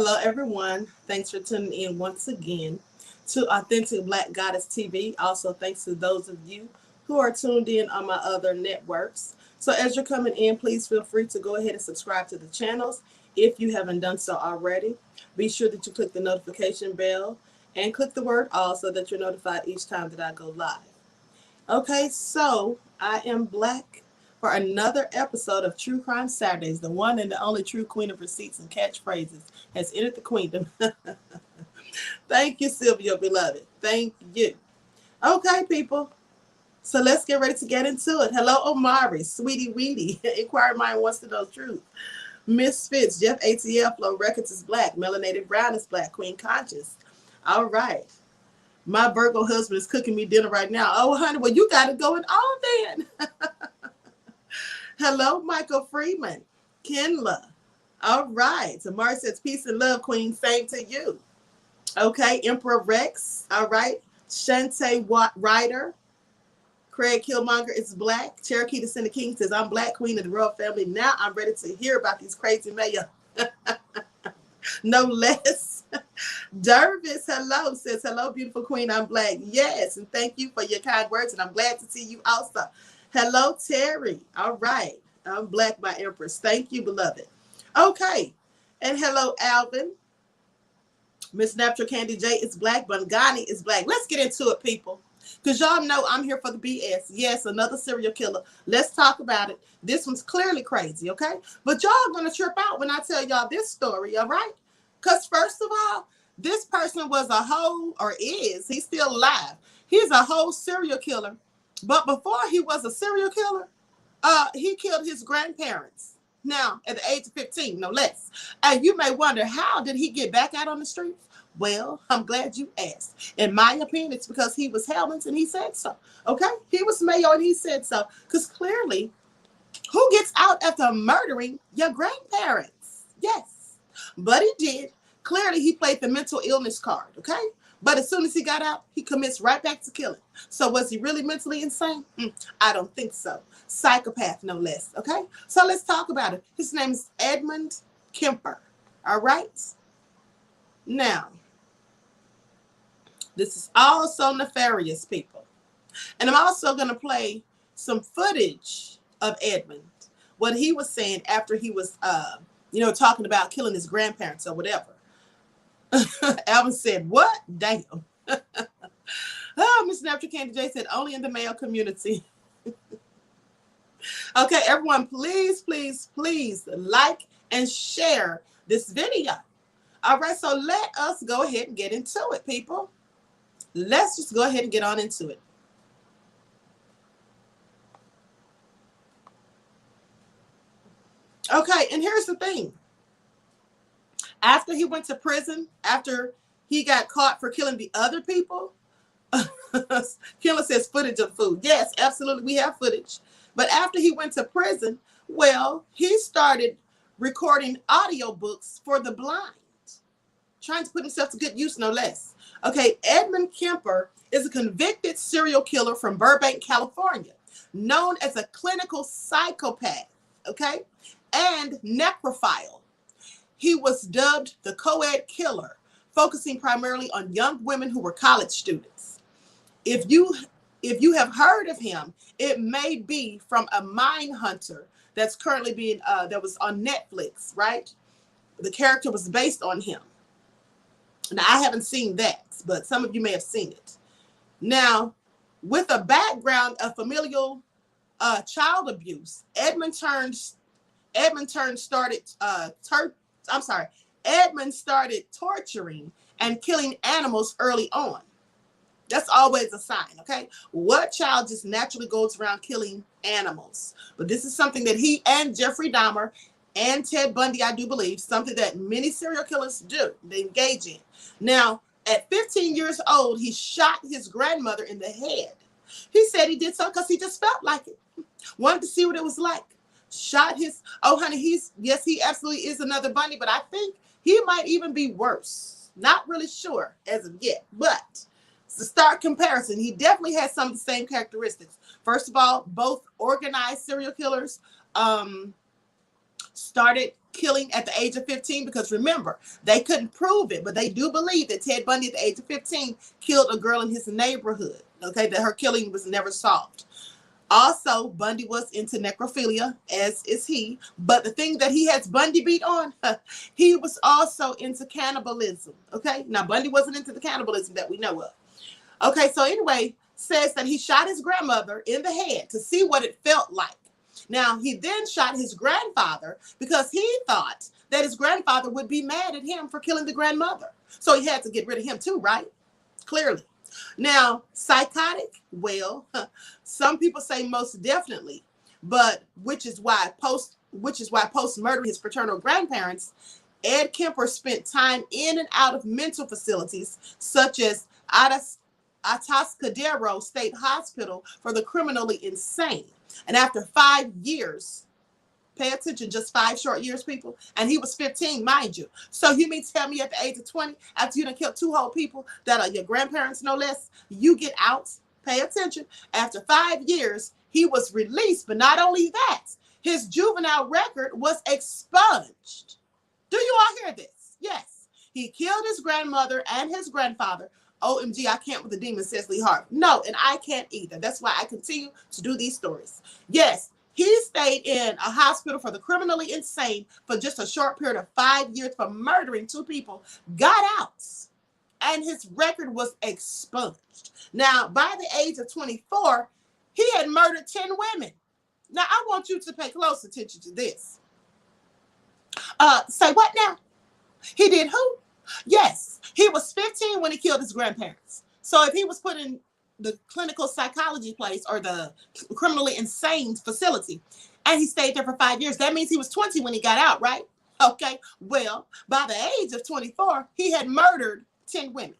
Hello, everyone. Thanks for tuning in once again to Authentic Black Goddess TV. Also, thanks to those of you who are tuned in on my other networks. So, as you're coming in, please feel free to go ahead and subscribe to the channels if you haven't done so already. Be sure that you click the notification bell and click the word all so that you're notified each time that I go live. Okay, so I am Black for another episode of True Crime Saturdays. The one and the only true queen of receipts and catchphrases has entered the queendom. Thank you, Sylvia, beloved. Thank you. Okay, people. So let's get ready to get into it. Hello, Omari, Sweetie Weedy. Inquiry Mind wants to know truth. Miss Fitz, Jeff ATL, Flow Records is Black. Melanated Brown is Black. Queen Conscious. All right. My Virgo husband is cooking me dinner right now. Oh, honey, well, you got it going on then. Hello, Michael Freeman. Kenla. All right. Tamara says, peace and love, Queen. Same to you. Okay. Emperor Rex. All right. Shantae Ryder. Craig Killmonger is Black. Cherokee Descendant King says, I'm Black, Queen of the Royal Family. Now I'm ready to hear about these crazy mayor. No less. Dervis, hello, says, hello, beautiful queen, I'm Black. Yes, and thank you for your kind words, and I'm glad to see you also. Hello, Terry. All right. I'm Black, my Empress. Thank you, beloved. Okay. And hello, Alvin. Miss Natural Candy J is Black. Bungani is Black. Let's get into it, people. Because y'all know I'm here for the BS. Yes, another serial killer. Let's talk about it. This one's clearly crazy, okay? But y'all are going to trip out when I tell y'all this story, all right? Because first of all, this person was a whole, or is, he's still alive. He's a whole serial killer. But before he was a serial killer, he killed his grandparents. Now, at the age of 15, no less. And you may wonder, how did he get back out on the streets? Well, I'm glad you asked. In my opinion, it's because he was Hellman's and he said so. Okay? He was mayor and he said so. Because clearly, who gets out after murdering your grandparents? Yes. But he did. Clearly, he played the mental illness card. Okay? But as soon as he got out, he commits right back to killing. So was he really mentally insane? I don't think so. Psychopath, no less. Okay? So let's talk about it. His name is Edmund Kemper. All right? Now, this is also nefarious, people. And I'm also going to play some footage of Edmund, what he was saying after he was, talking about killing his grandparents or whatever. Alvin said, what? Damn. Oh, Miss Natural Candy J said, only in the male community. Okay, everyone, please, please, please like and share this video. All right, so let us go ahead and get into it, people. Let's just go ahead and get on into it. Okay, and here's the thing. After he went to prison, after he got caught for killing the other people, Killer says footage of food. Yes, absolutely, we have footage. But after he went to prison, well, he started recording audiobooks for the blind, trying to put himself to good use, no less. Okay, Edmund Kemper is a convicted serial killer from Burbank, California, known as a clinical psychopath, okay, and necrophile. He was dubbed the co-ed killer, focusing primarily on young women who were college students. If you have heard of him, it may be from a Mind Hunter that's currently being that was on Netflix, right? The character was based on him. Now, I haven't seen that, but some of you may have seen it. Now, with a background of familial child abuse, Edmund started torturing and killing animals early on. That's always a sign, okay? What child just naturally goes around killing animals? But this is something that he and Jeffrey Dahmer and Ted Bundy, I do believe, something that many serial killers do. They engage in. Now, at 15 years old, he shot his grandmother in the head. He said he did so because he just felt like it. Wanted to see what it was like. Shot his, oh honey, he absolutely is another Bundy, but I think he might even be worse. Not really sure as of yet, but to start comparison, he definitely has some of the same characteristics. First of all, both organized serial killers started killing at the age of 15, because remember, they couldn't prove it, but they do believe that Ted Bundy at the age of 15 killed a girl in his neighborhood, okay, that her killing was never solved. Also, Bundy was into necrophilia, as is he. But the thing that he has Bundy beat on, he was also into cannibalism. Okay, now Bundy wasn't into the cannibalism that we know of. Okay, so anyway, says that he shot his grandmother in the head to see what it felt like. Now, he then shot his grandfather because he thought that his grandfather would be mad at him for killing the grandmother. So he had to get rid of him too, right? Clearly. Now, psychotic, well, some people say most definitely, but which is why post murdering his paternal grandparents, Ed Kemper spent time in and out of mental facilities such as Atascadero State Hospital for the criminally insane. And after 5 years, pay attention, just 5 short years, people. And he was 15, mind you. So you mean tell me at the age of 20, after you done killed 2 whole people that are your grandparents, no less, you get out? Pay attention. After 5 years, he was released. But not only that, his juvenile record was expunged. Do you all hear this? Yes. He killed his grandmother and his grandfather. OMG, I can't with the demon, says Lee Harvey. No, and I can't either. That's why I continue to do these stories. Yes. He stayed in a hospital for the criminally insane for just a short period of 5 years for murdering 2 people, got out, and his record was expunged. Now, by the age of 24, he had murdered 10 women. Now, I want you to pay close attention to this. Say what now? He did who? Yes, he was 15 when he killed his grandparents. So if he was put in the clinical psychology place or the criminally insane facility, and he stayed there for 5 years, that means he was 20 when he got out, right? Okay, well, by the age of 24, he had murdered 10 women.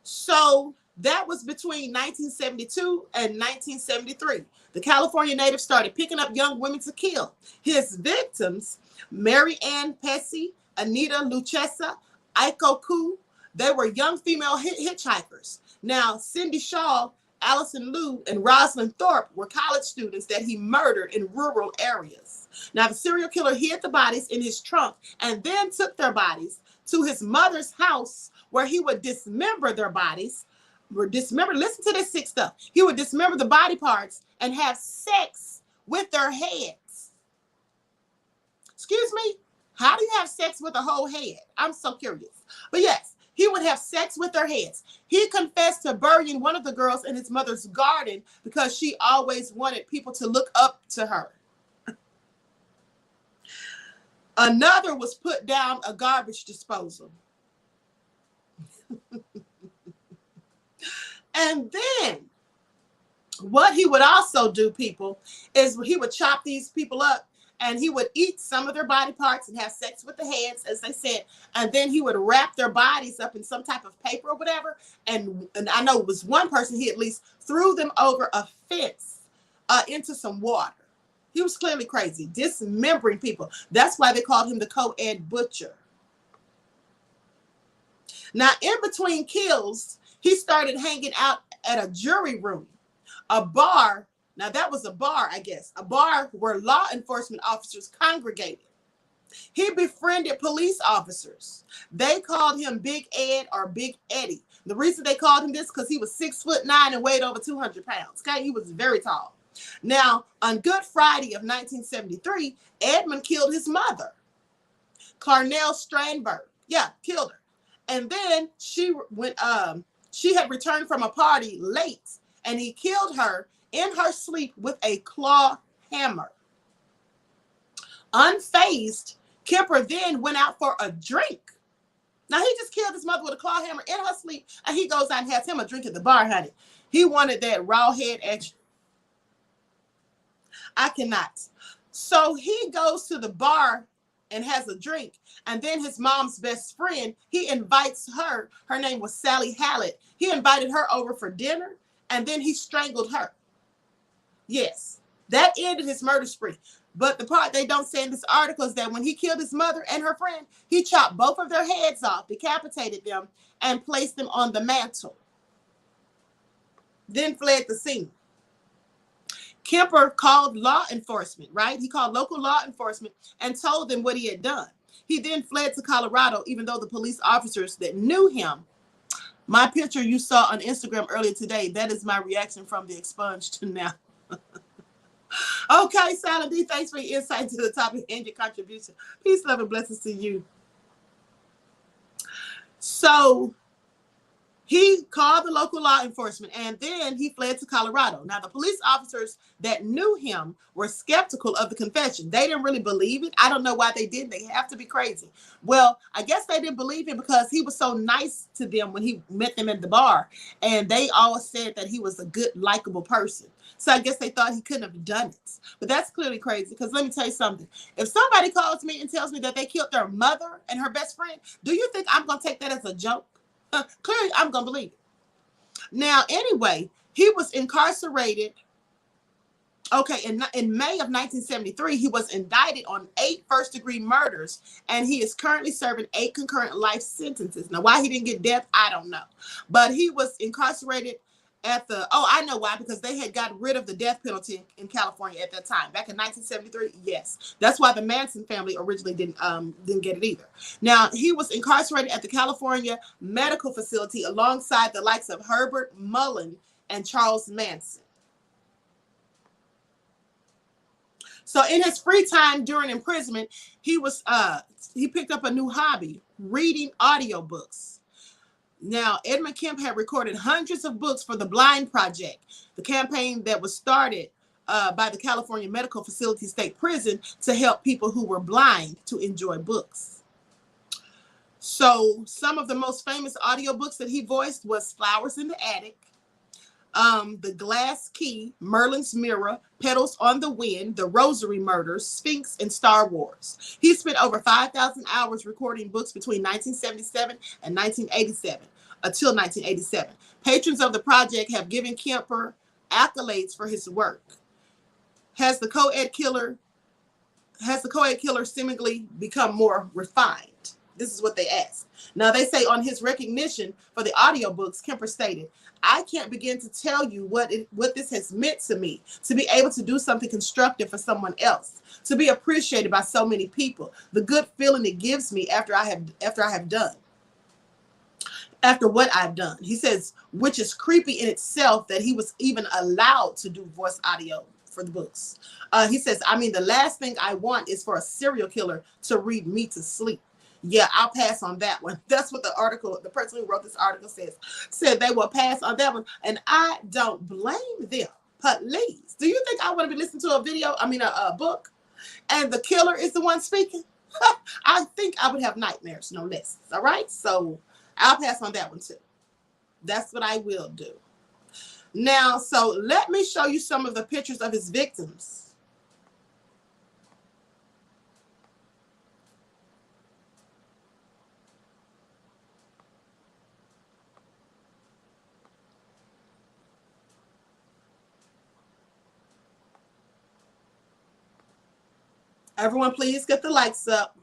So that was between 1972 and 1973. The California native started picking up young women to kill. His victims, Mary Ann Pesci, Anita Lucchesa, Aiko Ku, they were young female hitchhikers. Now, Cindy Shaw, Allison Liu, and Rosalind Thorpe were college students that he murdered in rural areas. Now, the serial killer hid the bodies in his trunk and then took their bodies to his mother's house where he would dismember their bodies. Listen to this sick stuff. He would dismember the body parts and have sex with their heads. Excuse me? How do you have sex with a whole head? I'm so curious. But yes, he would have sex with their heads. He confessed to burying one of the girls in his mother's garden because she always wanted people to look up to her. Another was put down a garbage disposal. And then what he would also do, people, is he would chop these people up and he would eat some of their body parts and have sex with the heads, as they said. And then he would wrap their bodies up in some type of paper or whatever. And I know it was one person, he at least threw them over a fence into some water. He was clearly crazy, dismembering people. That's why they called him the co-ed butcher. Now, in between kills, he started hanging out at a jury room, a bar. Now, that was a bar, I guess, a bar where law enforcement officers congregated. He befriended police officers. They called him Big Ed or Big Eddie. The reason they called him this because he was 6'9" and weighed over 200 pounds. Okay, he was very tall. Now, on Good Friday of 1973, Edmund killed his mother, Clarnell Strandberg. Yeah, killed her. And then she had returned from a party late, and he killed her in her sleep with a claw hammer. Unfazed, Kemper then went out for a drink. Now, he just killed his mother with a claw hammer in her sleep, and he goes out and has him a drink at the bar, honey. He wanted that raw head action. I cannot. So he goes to the bar and has a drink. And then his mom's best friend, he invites her. Her name was Sally Hallett. He invited her over for dinner, and then he strangled her. Yes, that ended his murder spree. But the part they don't say in this article is that when he killed his mother and her friend, he chopped both of their heads off, decapitated them, and placed them on the mantle. Then fled the scene. Kemper called law enforcement, right? He called local law enforcement and told them what he had done. He then fled to Colorado, even though the police officers that knew him, my picture you saw on Instagram earlier today, that is my reaction from the expunged to now. Okay, Silent D, thanks for your insight to the topic and your contribution. Peace, love, and blessings to you. So he called the local law enforcement and then he fled to Colorado. Now, the police officers that knew him were skeptical of the confession. They didn't really believe it. I don't know why they didn't. They have to be crazy. Well, I guess they didn't believe him because he was so nice to them when he met them at the bar. And they all said that he was a good, likable person. So I guess they thought he couldn't have done it. But that's clearly crazy because let me tell you something. If somebody calls me and tells me that they killed their mother and her best friend, do you think I'm going to take that as a joke? Clearly, I'm going to believe it. Now, anyway, he was incarcerated. Okay, in May of 1973, he was indicted on 8 first-degree murders, and he is currently serving 8 concurrent life sentences. Now, why he didn't get death, I don't know. But he was incarcerated at the, I know why, because they had got rid of the death penalty in California at that time. Back in 1973, yes. That's why the Manson family originally didn't get it either. Now, he was incarcerated at the California Medical Facility alongside the likes of Herbert Mullen and Charles Manson. So in his free time during imprisonment, he picked up a new hobby, reading audiobooks. Now, Edmund Kemp had recorded hundreds of books for the Blind Project, the campaign that was started by the California Medical Facility State Prison to help people who were blind to enjoy books. So some of the most famous audiobooks that he voiced was Flowers in the Attic, The Glass Key, Merlin's Mirror, Petals on the Wind, The Rosary Murders, Sphinx, and Star Wars. He spent over 5,000 hours recording books between 1977 and 1987, until 1987. Patrons of the project have given Kemper accolades for his work. Has the co-ed killer seemingly become more refined? This is what they asked. Now, they say on his recognition for the audiobooks, Kemper stated, I can't begin to tell you what this has meant to me, to be able to do something constructive for someone else, to be appreciated by so many people, the good feeling it gives me after what I've done. He says, which is creepy in itself that he was even allowed to do voice audio for the books. He says, I mean, the last thing I want is for a serial killer to read me to sleep. Yeah, I'll pass on that one. That's what the person who wrote this article said they will pass on that one. And I don't blame them. Please. Do you think I want to be listening to a book and the killer is the one speaking? I think I would have nightmares, no less. All right. So I'll pass on that one too. That's what I will do. Now, so let me show you some of the pictures of his victims. Everyone, please get the likes up.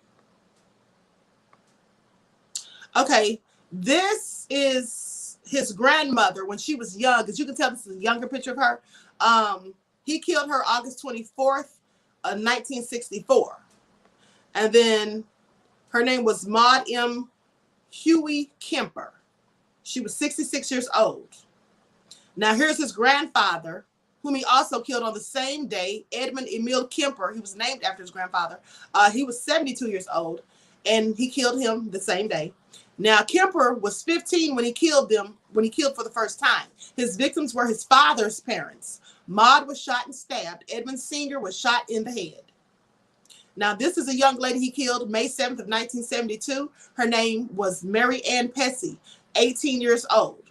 Okay, this is his grandmother when she was young. As you can tell, this is a younger picture of her. He killed her August 24th, 1964. And then her name was Maud M. Huey Kemper. She was 66 years old. Now, here's his grandfather, whom he also killed on the same day, Edmund Emil Kemper. He was named after his grandfather. He was 72 years old, and he killed him the same day. Now, Kemper was 15 when he killed for the first time. His victims were his father's parents. Maud was shot and stabbed. Edmund Sr. was shot in the head. Now, this is a young lady he killed May 7th of 1972. Her name was Mary Ann Pesci, 18 years old.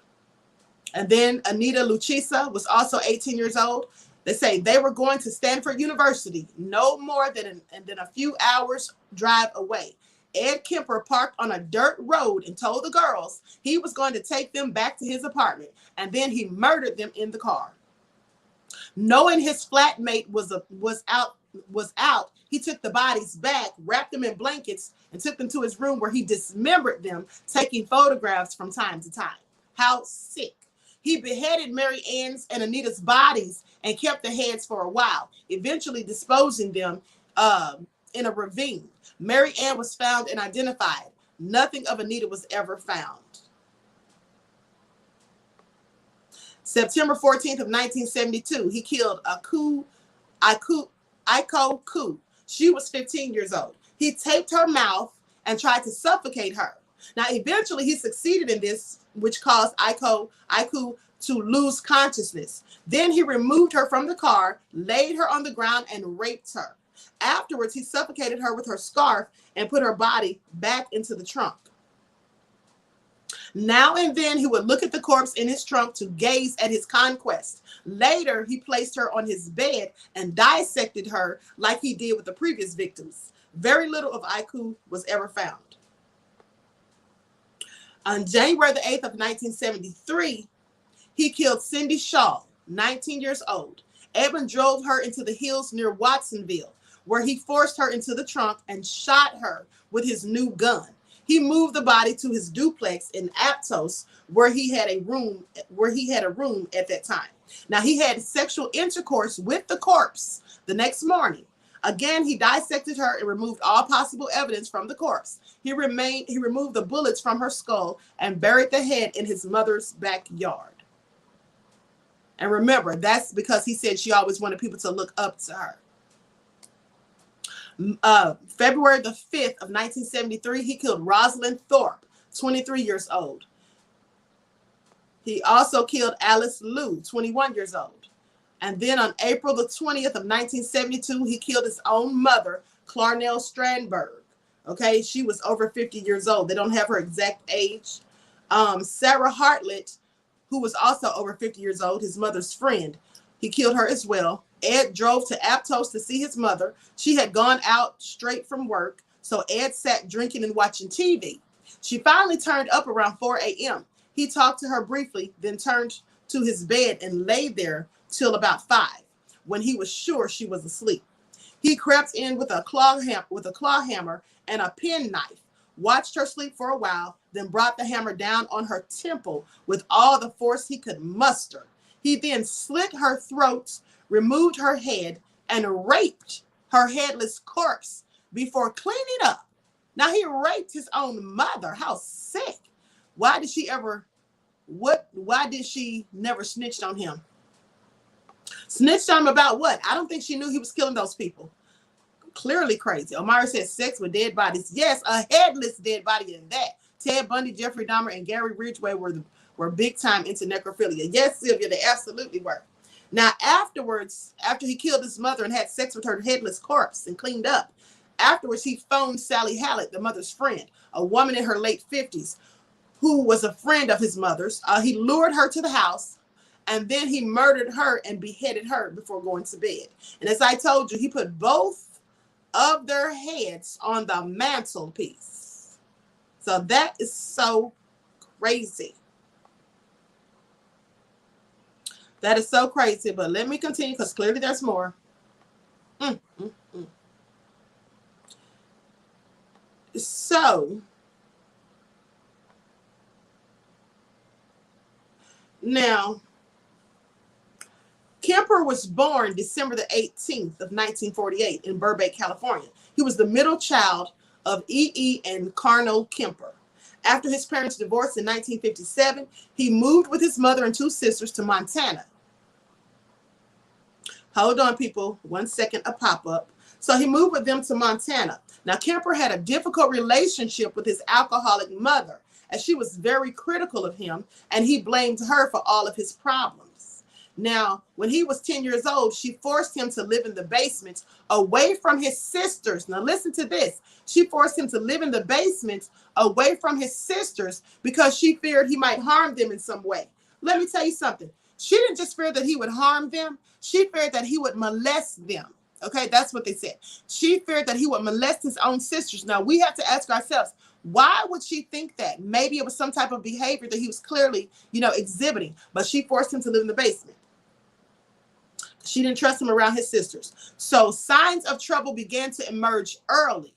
And then Anita Lucchesa was also 18 years old. They say they were going to Stanford University, no more than a few hours drive away. Ed Kemper parked on a dirt road and told the girls he was going to take them back to his apartment, and then he murdered them in the car. Knowing his flatmate was out, he took the bodies back, wrapped them in blankets, and took them to his room where he dismembered them, taking photographs from time to time. How sick. He beheaded Mary Ann's and Anita's bodies and kept the heads for a while, eventually disposing them in a ravine. Mary Ann was found and identified. Nothing of Anita was ever found. September 14th of 1972, he killed Aiko. She was 15 years old. He taped her mouth and tried to suffocate her. Now, eventually, he succeeded in this, which caused Aiku to lose consciousness. Then he removed her from the car, laid her on the ground, and raped her. Afterwards, he suffocated her with her scarf and put her body back into the trunk. Now and then, he would look at the corpse in his trunk to gaze at his conquest. Later, he placed her on his bed and dissected her like he did with the previous victims. Very little of Aiku was ever found. On January the 8th of 1973, he killed Cindy Shaw, 19 years old. Edmund drove her into the hills near Watsonville, where he forced her into the trunk and shot her with his new gun. He moved the body to his duplex in Aptos, where he had a room at that time. Now, he had sexual intercourse with the corpse the next morning. Again, he dissected her and removed all possible evidence from the corpse. He removed the bullets from her skull and buried the head in his mother's backyard. And remember, that's because he said she always wanted people to look up to her. February the 5th of 1973, he killed Rosalind Thorpe, 23 years old. He also killed Alice Liu, 21 years old. And then on April the 20th of 1972, he killed his own mother, Clarnell Strandberg. Okay, she was over 50 years old. They don't have her exact age. Sarah Hartlett, who was also over 50 years old, his mother's friend. He killed her as well. Ed drove to Aptos to see his mother. She had gone out straight from work, so Ed sat drinking and watching TV. She finally turned up around 4 a.m. He talked to her briefly, then turned to his bed and lay there till about 5, when he was sure she was asleep. He crept in with a claw hammer and a penknife, watched her sleep for a while, then brought the hammer down on her temple with all the force he could muster. He then slit her throat, removed her head, and raped her headless corpse before cleaning up. Now, he raped his own mother. How sick. Why did she never snitch on him? Snitched on him about what? I don't think she knew he was killing those people. Clearly crazy. Omari said sex with dead bodies. Yes, a headless dead body in that. Ted Bundy, Jeffrey Dahmer, and Gary Ridgway were big time into necrophilia. Yes, Sylvia, they absolutely were. Now, afterwards, after he killed his mother and had sex with her headless corpse and cleaned up, afterwards he phoned Sally Hallett, the mother's friend, a woman in her late 50s, who was a friend of his mother's. He lured her to the house, and then he murdered her and beheaded her before going to bed. And as I told you, he put both of their heads on the mantelpiece. So that is so crazy. That is so crazy, but let me continue because clearly there's more. So, now, Kemper was born December the 18th of 1948 in Burbank, California. He was the middle child of E.E. and Carnell Kemper. After his parents divorced in 1957, he moved with his mother and 2 sisters to Montana. Hold on, people. 1 second, a pop-up. So he moved with them to Montana. Now, Kemper had a difficult relationship with his alcoholic mother, as she was very critical of him, and he blamed her for all of his problems. Now, when he was 10 years old, she forced him to live in the basement away from his sisters. Now, listen to this. She forced him to live in the basement away from his sisters because she feared he might harm them in some way. Let me tell you something. She didn't just fear that he would harm them. She feared that he would molest them. Okay, that's what they said. She feared that he would molest his own sisters. Now, we have to ask ourselves, why would she think that? Maybe it was some type of behavior that he was clearly, exhibiting, but she forced him to live in the basement. She didn't trust him around his sisters. So signs of trouble began to emerge early.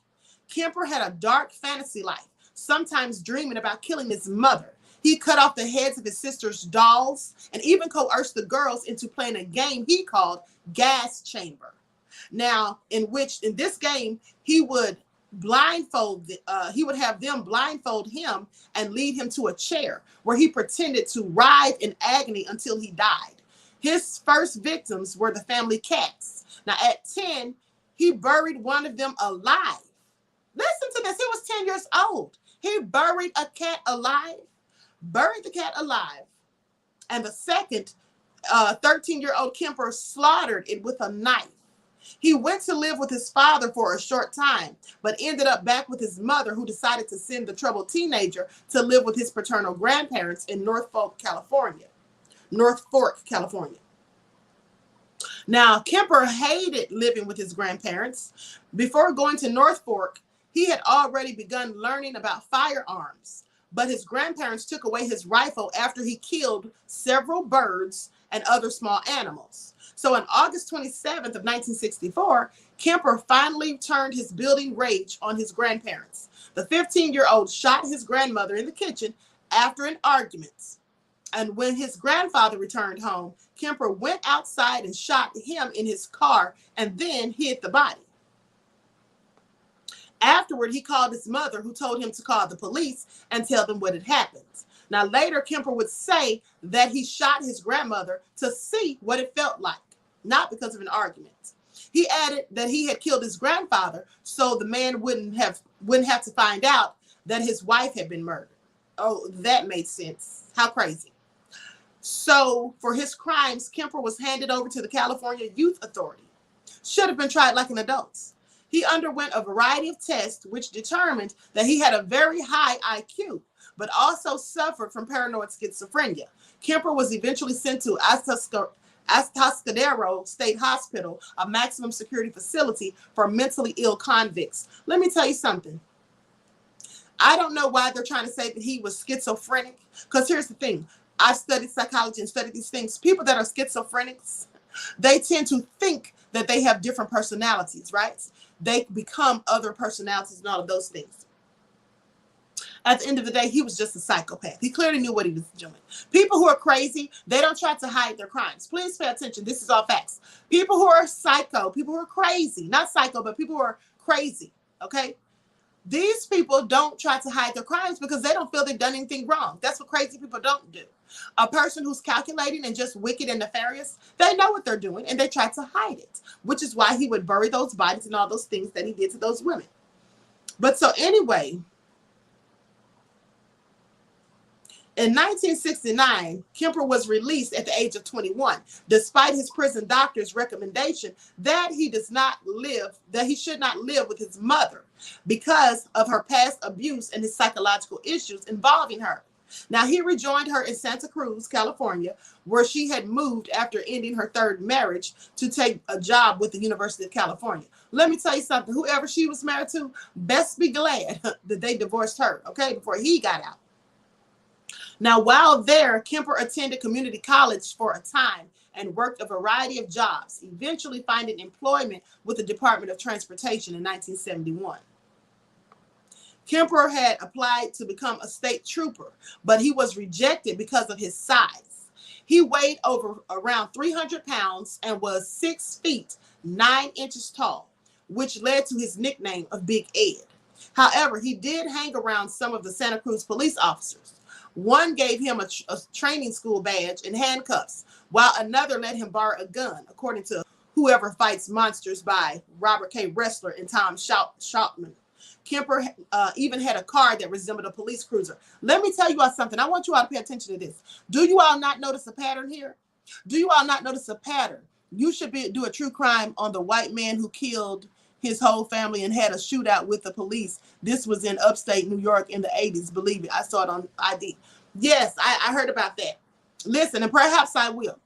Kemper had a dark fantasy life, sometimes dreaming about killing his mother. He cut off the heads of his sister's dolls and even coerced the girls into playing a game he called Gas Chamber. Now, in this game, he would he would have them blindfold him and lead him to a chair where he pretended to writhe in agony until he died. His first victims were the family cats. Now, at 10, he buried one of them alive. Listen to this. He was 10 years old. He buried a cat alive, buried the cat alive. And the second, 13-year-old Kemper slaughtered it with a knife. He went to live with his father for a short time, but ended up back with his mother, who decided to send the troubled teenager to live with his paternal grandparents in North Fork, California. Now, Kemper hated living with his grandparents. Before going to North Fork, he had already begun learning about firearms, but his grandparents took away his rifle after he killed several birds and other small animals. So on August 27th of 1964, Kemper finally turned his building rage on his grandparents. The 15-year-old shot his grandmother in the kitchen after an argument. And when his grandfather returned home, Kemper went outside and shot him in his car and then hid the body. Afterward, he called his mother, who told him to call the police and tell them what had happened. Now, later, Kemper would say that he shot his grandmother to see what it felt like, not because of an argument. He added that he had killed his grandfather so the man wouldn't have to find out that his wife had been murdered. Oh, that made sense. How crazy. So for his crimes, Kemper was handed over to the California Youth Authority. Should have been tried like an adult. He underwent a variety of tests which determined that he had a very high IQ, but also suffered from paranoid schizophrenia. Kemper was eventually sent to Atascadero State Hospital, a maximum security facility for mentally ill convicts. Let me tell you something. I don't know why they're trying to say that he was schizophrenic, because here's the thing. I've studied psychology and studied these things. People that are schizophrenics, they tend to think that they have different personalities, right? They become other personalities and all of those things. At the end of the day, he was just a psychopath. He clearly knew what he was doing. People who are crazy, they don't try to hide their crimes. Please pay attention. This is all facts. People who are psycho, people who are crazy, not psycho, but people who are crazy, okay? These people don't try to hide their crimes because they don't feel they've done anything wrong. That's what crazy people don't do. A person who's calculating and just wicked and nefarious, they know what they're doing and they try to hide it, which is why he would bury those bodies and all those things that he did to those women. But so anyway, in 1969, Kemper was released at the age of 21, despite his prison doctor's recommendation that he should not live with his mother because of her past abuse and his psychological issues involving her. Now, he rejoined her in Santa Cruz, California, where she had moved after ending her third marriage to take a job with the University of California. Let me tell you something. Whoever she was married to, best be glad that they divorced her, okay, before he got out. Now, while there, Kemper attended community college for a time and worked a variety of jobs, eventually finding employment with the Department of Transportation in 1971. Kemper had applied to become a state trooper, but he was rejected because of his size. He weighed around 300 pounds and was 6 feet 9 inches tall, which led to his nickname of Big Ed. However, he did hang around some of the Santa Cruz police officers. One gave him a training school badge and handcuffs, while another let him borrow a gun, according to Whoever Fights Monsters by Robert K. Ressler and Tom Schoutman. Kemper even had a car that resembled a police cruiser. Let me tell you all something. I want you all to pay attention to this. Do you all not notice a pattern here? Do you all not notice a pattern? You should do a true crime on the white man who killed his whole family and had a shootout with the police. This was in upstate New York in the 80s. Believe it. I saw it on ID. Yes, I heard about that. Listen, and perhaps I will.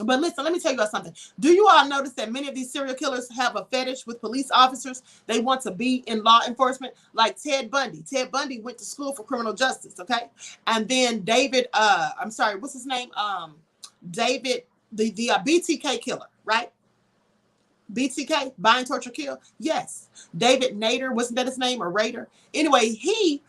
But listen, let me tell you about something. Do you all notice that many of these serial killers have a fetish with police officers? They want to be in law enforcement, like Ted Bundy. Ted Bundy went to school for criminal justice, okay? And then David, what's his name? David, the BTK killer, right? BTK, bind, torture, kill. Yes. David Nader, wasn't that his name, or Raider? Anyway, he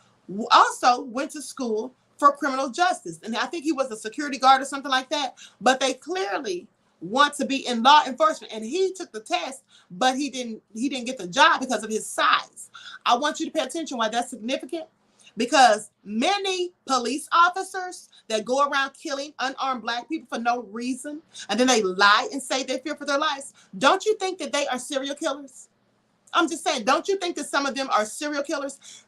also went to school for criminal justice. And I think he was a security guard or something like that. But they clearly want to be in law enforcement. And he took the test, but he didn't get the job because of his size. I want you to pay attention why that's significant. Because many police officers that go around killing unarmed Black people for no reason, and then they lie and say they fear for their lives, don't you think that they are serial killers? I'm just saying, don't you think that some of them are serial killers?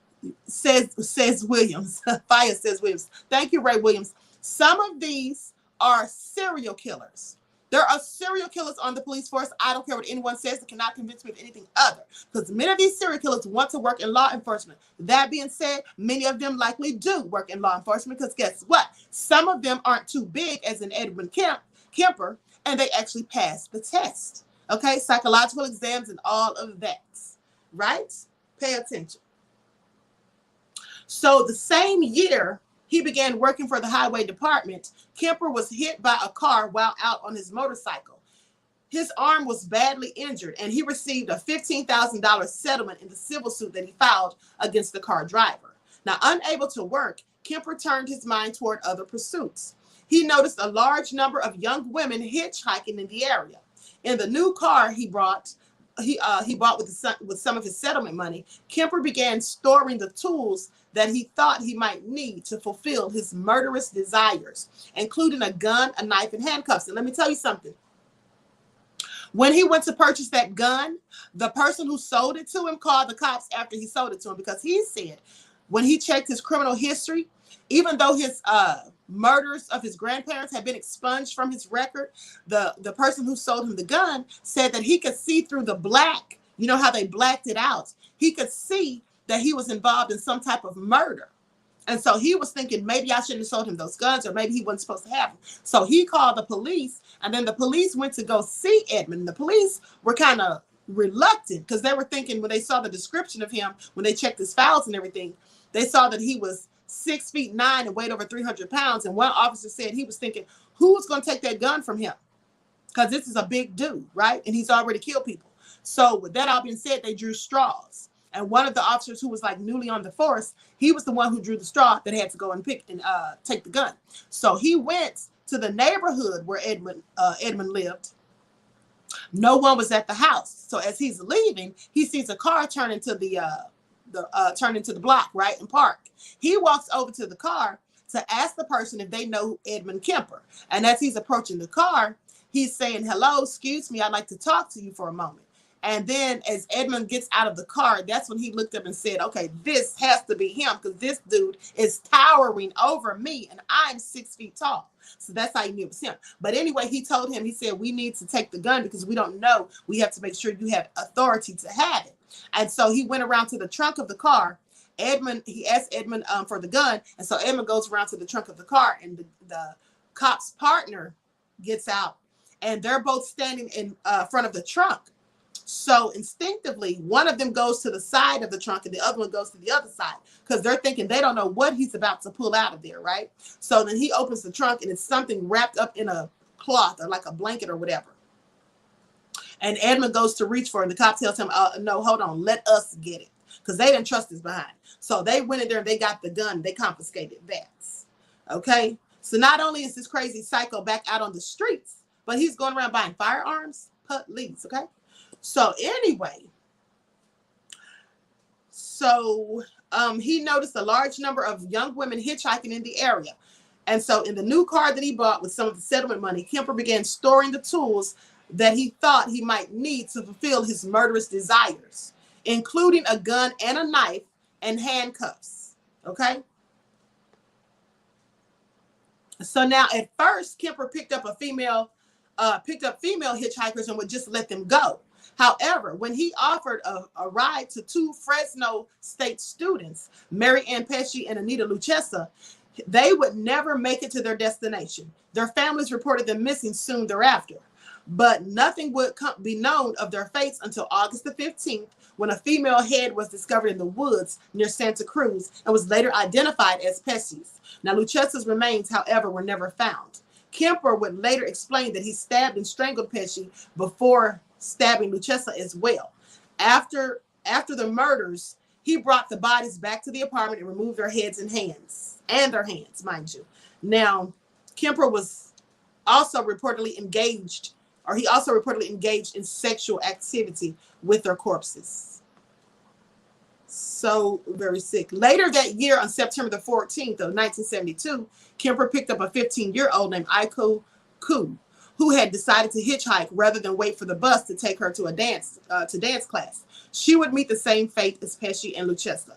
Says Williams. Fire says Williams. Thank you, Ray Williams. Some of these are serial killers. There are serial killers on the police force. I don't care what anyone says. It cannot convince me of anything other. Because many of these serial killers want to work in law enforcement. That being said, many of them likely do work in law enforcement because guess what? Some of them aren't too big, as in Edmund Kemper, and they actually pass the test. Okay, psychological exams and all of that. Right? Pay attention. So the same year he began working for the highway department, Kemper was hit by a car while out on his motorcycle. His arm was badly injured, and he received a $15,000 settlement in the civil suit that he filed against the car driver. Now, unable to work, Kemper turned his mind toward other pursuits. He noticed a large number of young women hitchhiking in the area. In the new car he bought with some of his settlement money, Kemper began storing the tools that he thought he might need to fulfill his murderous desires, including a gun, a knife, and handcuffs. And let me tell you something. When he went to purchase that gun, the person who sold it to him called the cops after he sold it to him, because he said when he checked his criminal history, even though his murders of his grandparents had been expunged from his record, the person who sold him the gun said that he could see through the black. You know how they blacked it out? He could see that he was involved in some type of murder. And so he was thinking, maybe I shouldn't have sold him those guns, or maybe he wasn't supposed to have them. So he called the police, and then the police went to go see Edmund. The police were kind of reluctant because they were thinking, when they saw the description of him, when they checked his files and everything, they saw that he was 6'9" and weighed over 300 pounds. And one officer said he was thinking, who's going to take that gun from him? Because this is a big dude, right? And he's already killed people. So with that all being said, they drew straws. And one of the officers who was like newly on the force, he was the one who drew the straw that had to go and pick and take the gun. So he went to the neighborhood where Edmund lived. No one was at the house. So as he's leaving, he sees a car turn into the block, right, and park. He walks over to the car to ask the person if they know Edmund Kemper. And as he's approaching the car, he's saying, "Hello, excuse me, I'd like to talk to you for a moment." And then as Edmund gets out of the car, that's when he looked up and said, okay, this has to be him, because this dude is towering over me and I'm 6 feet tall. So that's how he knew it was him. But anyway, he told him, he said, we need to take the gun because we don't know. We have to make sure you have authority to have it. And so he went around to the trunk of the car. He asked Edmund for the gun. And so Edmund goes around to the trunk of the car, and the cop's partner gets out, and they're both standing in front of the trunk. So instinctively, one of them goes to the side of the trunk and the other one goes to the other side, because they're thinking they don't know what he's about to pull out of there, right? So then he opens the trunk and it's something wrapped up in a cloth or like a blanket or whatever. And Edmund goes to reach for it, and the cop tells him, no, hold on, let us get it, because they didn't trust his behind. So they went in there and they got the gun, they confiscated that. Okay? So not only is this crazy psycho back out on the streets, but he's going around buying firearms. Police, okay? So anyway, he noticed a large number of young women hitchhiking in the area. And so in the new car that he bought with some of the settlement money, Kemper began storing the tools that he thought he might need to fulfill his murderous desires, including a gun and a knife and handcuffs. Okay? So now at first, Kemper picked up female hitchhikers and would just let them go. However, when he offered a ride to two Fresno State students, Mary Ann Pesci and Anita Lucchesa, they would never make it to their destination. Their families reported them missing soon thereafter. But nothing would be known of their fates until August the 15th, when a female head was discovered in the woods near Santa Cruz and was later identified as Pesci's. Now, Lucchesa's remains, however, were never found. Kemper would later explain that he stabbed and strangled Pesci before stabbing Lucchesa as well. After the murders, He brought the bodies back to the apartment and removed their heads and their hands, mind you. Now, Kemper was also reportedly engaged in sexual activity with their corpses. So very sick. Later that year, on September the 14th of 1972, Kemper picked up a 15-year-old named Aiko Ku, who had decided to hitchhike rather than wait for the bus to take her to a dance class. She would meet the same fate as Pesci and Lucchesa.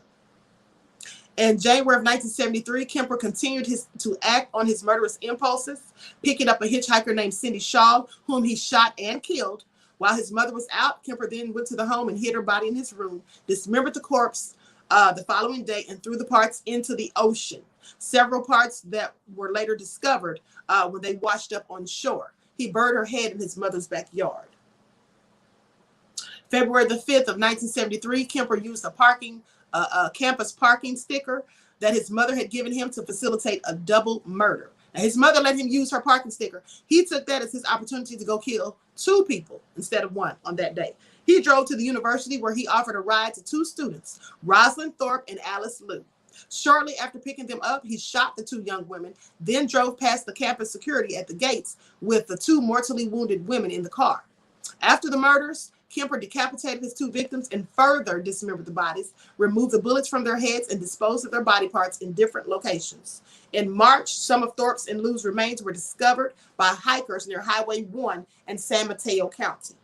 In January of 1973, Kemper continued to act on his murderous impulses, picking up a hitchhiker named Cindy Shaw, whom he shot and killed. While his mother was out, Kemper then went to the home and hid her body in his room, dismembered the corpse the following day, and threw the parts into the ocean. Several parts that were later discovered when they washed up on shore. He buried her head in his mother's backyard. February the 5th of 1973, Kemper used a campus parking sticker that his mother had given him to facilitate a double murder. Now, his mother let him use her parking sticker. He took that as his opportunity to go kill 2 people instead of 1 on that day. He drove to the university where he offered a ride to 2 students, Rosalind Thorpe and Alice Liu. Shortly after picking them up, he shot the 2 young women, then drove past the campus security at the gates with the 2 mortally wounded women in the car. After the murders, Kemper decapitated his 2 victims and further dismembered the bodies, removed the bullets from their heads, and disposed of their body parts in different locations. In March, some of Thorpe's and Liu's remains were discovered by hikers near Highway 1 in San Mateo County.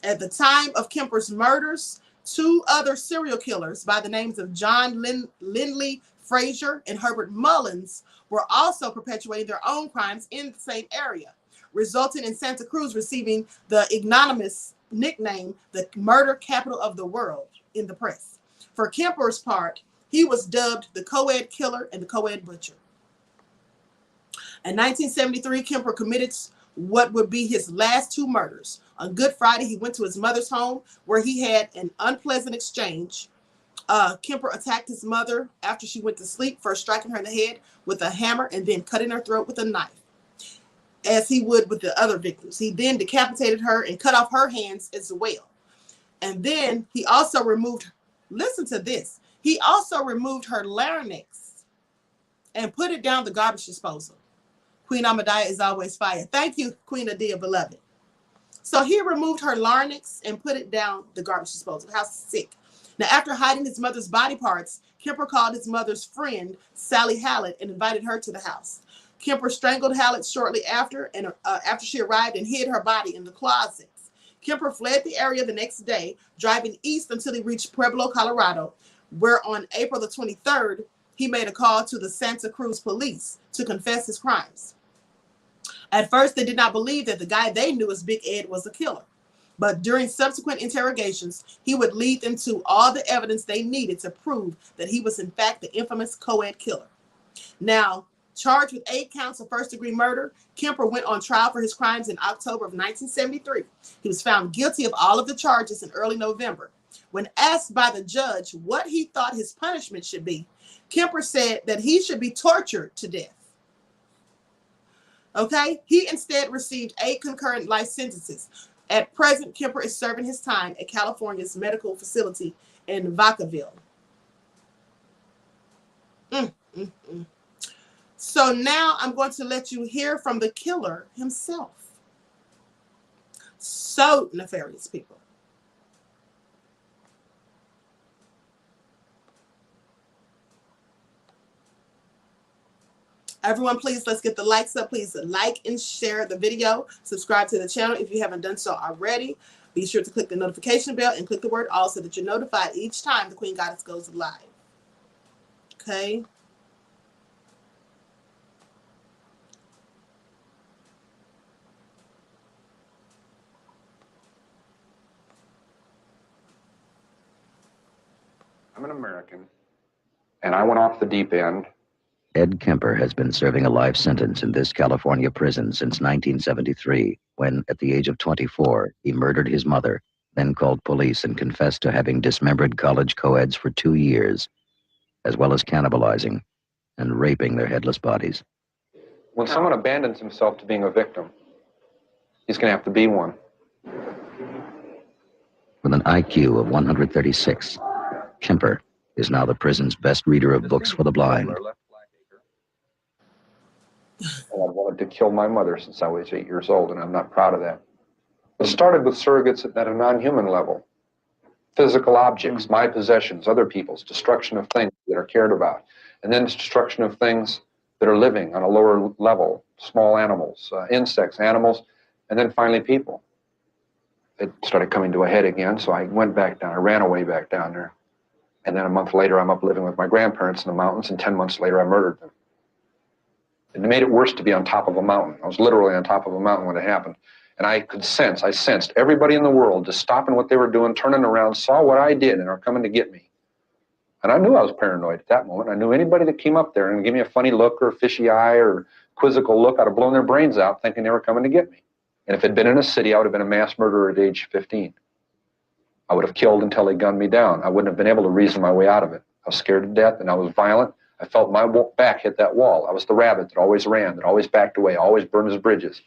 At the time of Kemper's murders, 2 other serial killers by the names of John Lindley Frazier and Herbert Mullins were also perpetuating their own crimes in the same area, resulting in Santa Cruz receiving the ignominious nickname, the murder capital of the world, in the press. For Kemper's part, he was dubbed the co-ed killer and the co-ed butcher. In 1973, Kemper committed what would be his last 2 murders. On Good Friday, he went to his mother's home where he had an unpleasant exchange. Kemper attacked his mother after she went to sleep, first striking her in the head with a hammer and then cutting her throat with a knife, as he would with the other victims. He then decapitated her and cut off her hands as well. And then he also removed, listen to this, he also removed her larynx and put it down the garbage disposal. Queen Ahmadiyyah is always fire. Thank you, Queen Ahmadiyyah, beloved. So he removed her larynx and put it down the garbage disposal. How sick. Now, after hiding his mother's body parts, Kemper called his mother's friend, Sally Hallett, and invited her to the house. Kemper strangled Hallett shortly after, and after she arrived, and hid her body in the closets. Kemper fled the area the next day, driving east until he reached Pueblo, Colorado, where on April the 23rd, he made a call to the Santa Cruz police to confess his crimes. At first, they did not believe that the guy they knew as Big Ed was a killer. But during subsequent interrogations, he would lead them to all the evidence they needed to prove that he was in fact the infamous co-ed killer. Now, charged with 8 counts of first-degree murder, Kemper went on trial for his crimes in October of 1973. He was found guilty of all of the charges in early November. When asked by the judge what he thought his punishment should be, Kemper said that he should be tortured to death. Okay? He instead received 8 concurrent life sentences. At present, Kemper is serving his time at California's medical facility in Vacaville. So now I'm going to let you hear from the killer himself. So nefarious, people. Everyone, please, let's get the likes up. Please like and share the video. Subscribe to the channel if you haven't done so already. Be sure to click the notification bell and click the word all so that you're notified each time the Queen Goddess goes live. Okay. I'm an American, and I went off the deep end. Ed Kemper has been serving a life sentence in this California prison since 1973, when, at the age of 24, he murdered his mother, then called police and confessed to having dismembered college co-eds for 2 years, as well as cannibalizing and raping their headless bodies. When someone abandons himself to being a victim, he's going to have to be one. With an IQ of 136, Kemper is now the prison's best reader of books for the blind. Well, I've wanted to kill my mother since I was 8 years old, and I'm not proud of that. It started with surrogates at a non-human level. Physical objects, my possessions, other people's, destruction of things that are cared about, and then destruction of things that are living on a lower level, small animals, insects, animals, and then finally people. It started coming to a head again, so I went back down. I ran away back down there. And then a month later, I'm up living with my grandparents in the mountains, and 10 months later, I murdered them. And it made it worse to be on top of a mountain. I was literally on top of a mountain when it happened. And I sensed everybody in the world just stopping what they were doing, turning around, saw what I did, and are coming to get me. And I knew I was paranoid at that moment. I knew anybody that came up there and gave me a funny look or a fishy eye or quizzical look, I'd have blown their brains out thinking they were coming to get me. And if it had been in a city, I would have been a mass murderer at age 15. I would have killed until they gunned me down. I wouldn't have been able to reason my way out of it. I was scared to death, and I was violent. I felt my back hit that wall. I was the rabbit that always ran, that always backed away, always burned his bridges.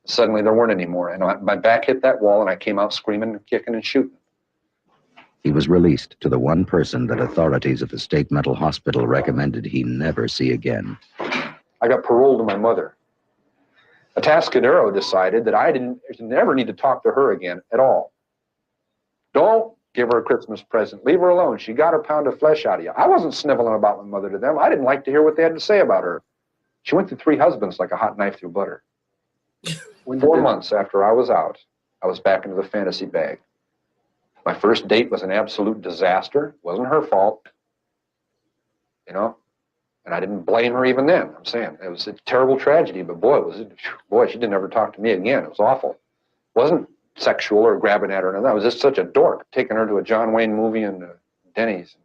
Suddenly there weren't any more, and my back hit that wall, and I came out screaming and kicking and shooting. He was released to the one person that authorities at the state mental hospital recommended he never see again. I got paroled to my mother. Atascadero decided that I didn't never need to talk to her again at all. Don't give her a Christmas present. Leave her alone. She got her pound of flesh out of you. I wasn't sniveling about my mother to them. I didn't like to hear what they had to say about her. She went through 3 husbands like a hot knife through butter. 4 months after I was out, I was back into the fantasy bag. My first date was an absolute disaster. It wasn't her fault, you know, and I didn't blame her even then. I'm saying it was a terrible tragedy, but boy, she didn't ever talk to me again. It was awful. It wasn't sexual or grabbing at her or nothing. I was just such a dork, taking her to a John Wayne movie and Denny's.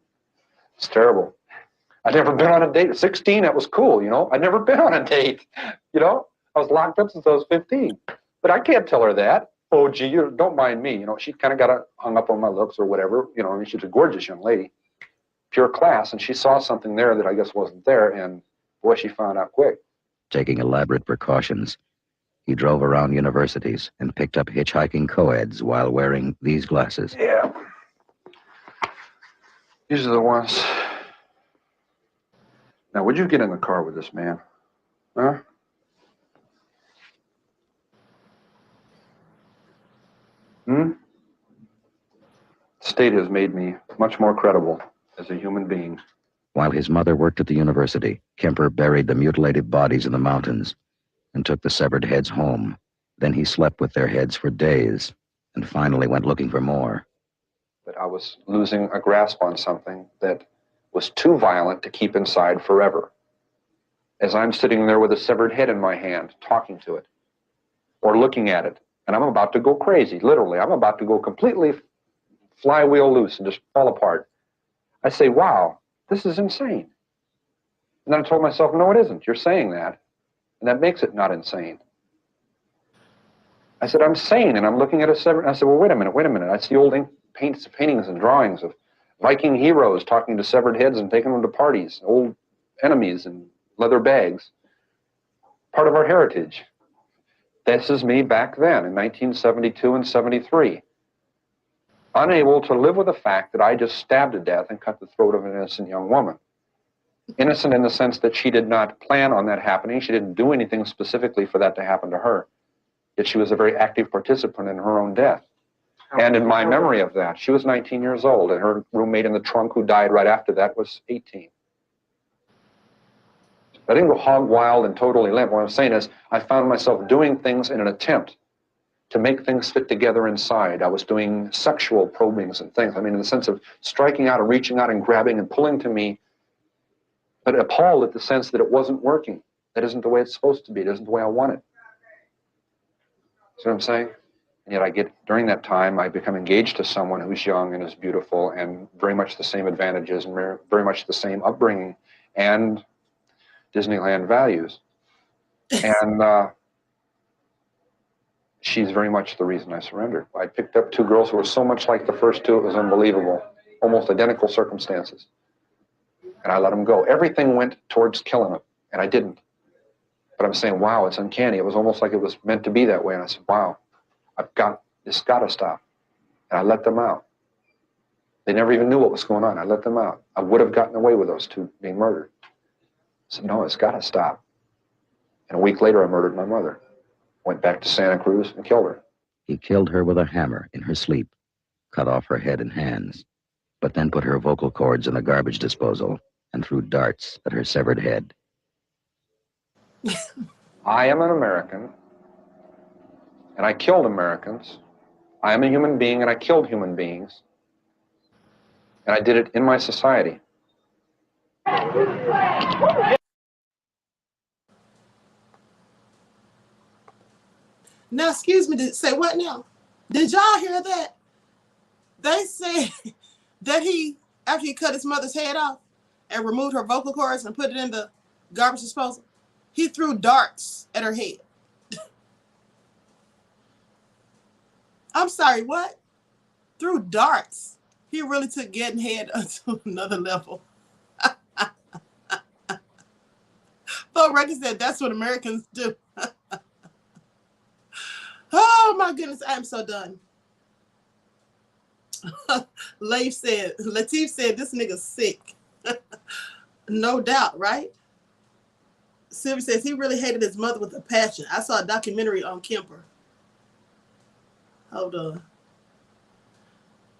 It's terrible. I'd never been on a date. At 16, that was cool, you know. I'd never been on a date, you know. I was locked up since I was 15. But I can't tell her that. Oh, gee, you don't mind me. You know, she kind of got hung up on my looks or whatever. You know, I mean, she's a gorgeous young lady, pure class, and she saw something there that I guess wasn't there, and boy, she found out quick. Taking elaborate precautions, he drove around universities and picked up hitchhiking co-eds while wearing these glasses. Yeah. These are the ones. Now, would you get in the car with this man? Huh? The state has made me much more credible as a human being. While his mother worked at the university, Kemper buried the mutilated bodies in the mountains and took the severed heads home. Then he slept with their heads for days and finally went looking for more. But I was losing a grasp on something that was too violent to keep inside forever. As I'm sitting there with a severed head in my hand, talking to it, or looking at it, and I'm about to go crazy, literally. I'm about to go completely flywheel loose and just fall apart. I say, wow, this is insane. And then I told myself, no, it isn't. You're saying that, and that makes it not insane. I said, I'm sane, and I'm looking at a severed... I said, well, wait a minute. I see old paintings and drawings of Viking heroes talking to severed heads and taking them to parties, old enemies in leather bags. Part of our heritage. This is me back then in 1972 and 73. Unable to live with the fact that I just stabbed to death and cut the throat of an innocent young woman. Innocent in the sense that she did not plan on that happening. She didn't do anything specifically for that to happen to her. Yet she was a very active participant in her own death. And in my memory of that, she was 19 years old, and her roommate in the trunk who died right after that was 18. I didn't go hog wild and totally limp. What I'm saying is I found myself doing things in an attempt to make things fit together inside. I was doing sexual probings and things. I mean, in the sense of striking out and reaching out and grabbing and pulling to me, but appalled at the sense that it wasn't working. That isn't the way it's supposed to be. It isn't the way I want it. See what I'm saying? And yet during that time, I become engaged to someone who's young and is beautiful and very much the same advantages and very much the same upbringing and Disneyland values. And she's very much the reason I surrendered. I picked up 2 girls who were so much like the first 2, it was unbelievable. Almost identical circumstances. And I let them go. Everything went towards killing them, and I didn't. But I'm saying, wow, it's uncanny. It was almost like it was meant to be that way. And I said, wow, this got to stop. And I let them out. They never even knew what was going on. I let them out. I would have gotten away with those two being murdered. I said, no, it's got to stop. And a week later, I murdered my mother. Went back to Santa Cruz and killed her. He killed her with a hammer in her sleep, cut off her head and hands, but then put her vocal cords in a garbage disposal and threw darts at her severed head. I am an American, and I killed Americans. I am a human being, and I killed human beings. And I did it in my society. Now, excuse me, say what now? Did y'all hear that? They said that after he cut his mother's head off and removed her vocal cords and put it in the garbage disposal, he threw darts at her head. I'm sorry, what? Threw darts. He really took getting head to another level. Phil Records said that's what Americans do. Oh my goodness, I am so done. Latif said this nigga's sick. No doubt, right? Sylvia says he really hated his mother with a passion. I saw a documentary on Kemper. Hold on.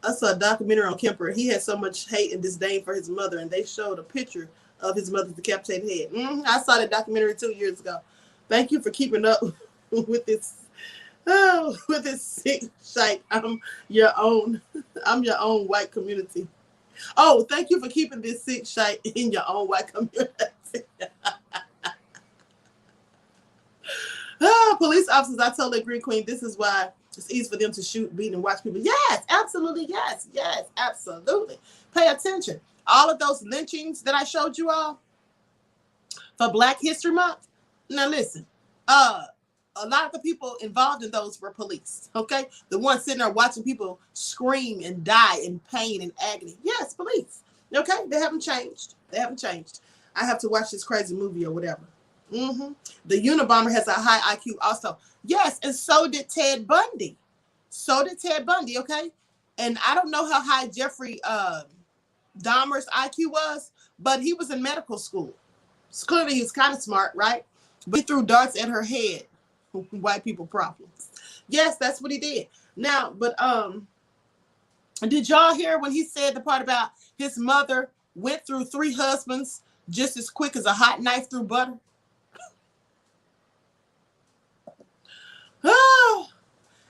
I saw a documentary on Kemper. He had so much hate and disdain for his mother, and they showed a picture of his mother's decapitated head. I saw that documentary 2 years ago. Thank you for keeping up with this. Oh, with this sick shite. I'm your own white community. Oh, thank you for keeping this sick shite in your own white community. Police officers, I totally agree, Queen. This is why it's easy for them to shoot, beat, and watch people. Yes, absolutely. Yes, absolutely. Pay attention. All of those lynchings that I showed you all for Black History Month. Now listen, a lot of the people involved in those were police, okay? The ones sitting there watching people scream and die in pain and agony. Yes, police, okay? They haven't changed. I have to watch this crazy movie or whatever. The Unabomber has a high IQ also. Yes, and so did Ted Bundy. Okay? And I don't know how high Jeffrey Dahmer's IQ was, but he was in medical school. So clearly he was kind of smart, right? But he threw darts at her head. White people problems. Yes, that's what he did. Now, but did y'all hear when he said the part about his mother went through 3 husbands just as quick as a hot knife through butter? Oh,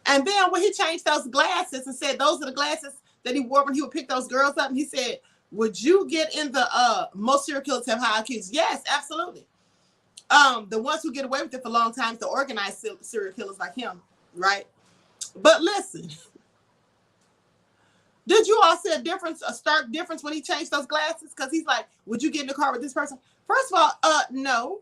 and then when he changed those glasses and said those are the glasses that he wore when he would pick those girls up, and he said, would you get in the most serial killers have high IQs? Yes, absolutely. The ones who get away with it for a long time, the organized serial killers like him, right? But listen, did you all see a stark difference when he changed those glasses? Because he's like, would you get in the car with this person? First of all, no.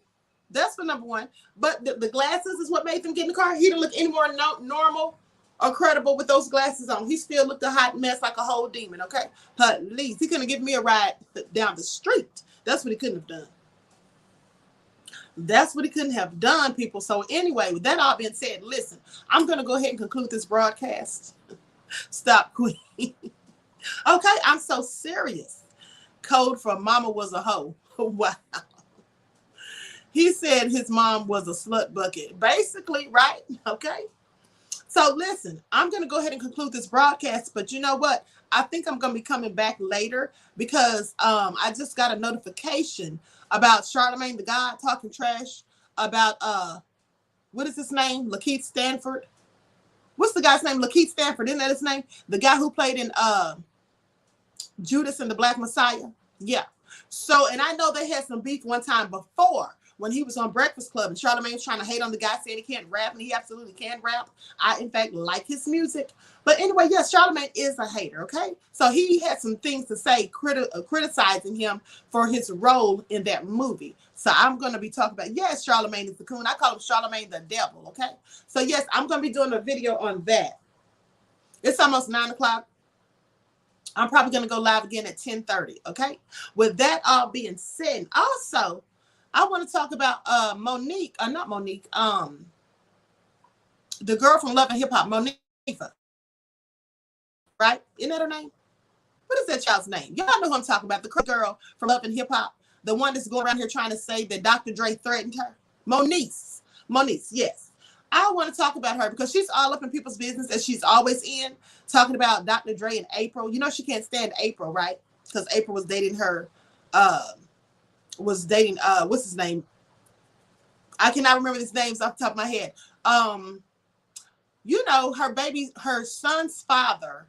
That's for number one. But the glasses is what made them get in the car. He didn't look any more normal or credible with those glasses on. He still looked a hot mess like a whole demon, okay? At least he couldn't have given me a ride down the street. That's what he couldn't have done. That's what he couldn't have done, people. So anyway, with that all being said, listen, I'm going to go ahead and conclude this broadcast. Stop, Queen. Okay, I'm so serious. Code for mama was a hoe. Wow. He said his mom was a slut bucket. Basically, right? Okay. So listen, I'm going to go ahead and conclude this broadcast. But you know what? I think I'm going to be coming back later because I just got a notification about Charlamagne the God talking trash about, what is his name? Lakeith Stanford. What's the guy's name? Lakeith Stanford. Isn't that his name? The guy who played in Judas and the Black Messiah. Yeah. So, and I know they had some beef one time before when he was on Breakfast Club and Charlamagne was trying to hate on the guy saying he can't rap, and he absolutely can rap. I, in fact, like his music. But anyway, yes, Charlamagne is a hater, okay? So he had some things to say criticizing him for his role in that movie. So I'm going to be talking about, yes, Charlamagne is the coon. I call him Charlamagne the devil, okay? So yes, I'm going to be doing a video on that. It's almost 9 o'clock. I'm probably going to go live again at 10:30, okay? With that all being said, also, I want to talk about Monique, not Monique, the girl from Love and Hip Hop, Monique, right? Isn't that her name? What is that child's name? Y'all know who I'm talking about. The girl from Love and Hip Hop. The one that's going around here trying to say that Dr. Dre threatened her. Moniece, yes. I want to talk about her because she's all up in people's business, as she's always in, talking about Dr. Dre and April. You know she can't stand April, right? Because April was dating her, what's his name? I cannot remember these names off the top of my head. You know, her son's father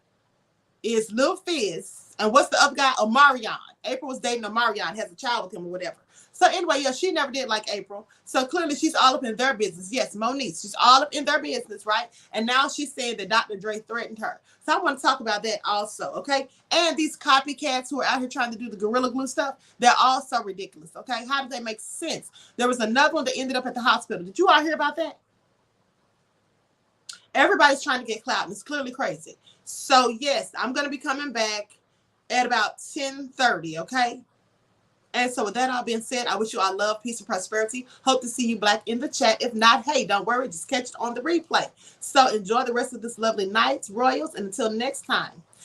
is Lil Fizz. And what's the other guy? Omarion. April was dating Omarion, has a child with him or whatever. So anyway, yeah, she never did like April. So clearly she's all up in their business. Yes, Moniece, she's all up in their business, right? And now she's saying that Dr. Dre threatened her. So I want to talk about that also, okay? And these copycats who are out here trying to do the Gorilla Glue stuff, they're all so ridiculous, okay? How do they make sense? There was another one that ended up at the hospital. Did you all hear about that? Everybody's trying to get clout, and it's clearly crazy. So yes, I'm going to be coming back at about 10:30, okay? And so with that all being said, I wish you all love, peace, and prosperity. Hope to see you black in the chat. If not, hey, don't worry. Just catch it on the replay. So enjoy the rest of this lovely night, Royals. And until next time,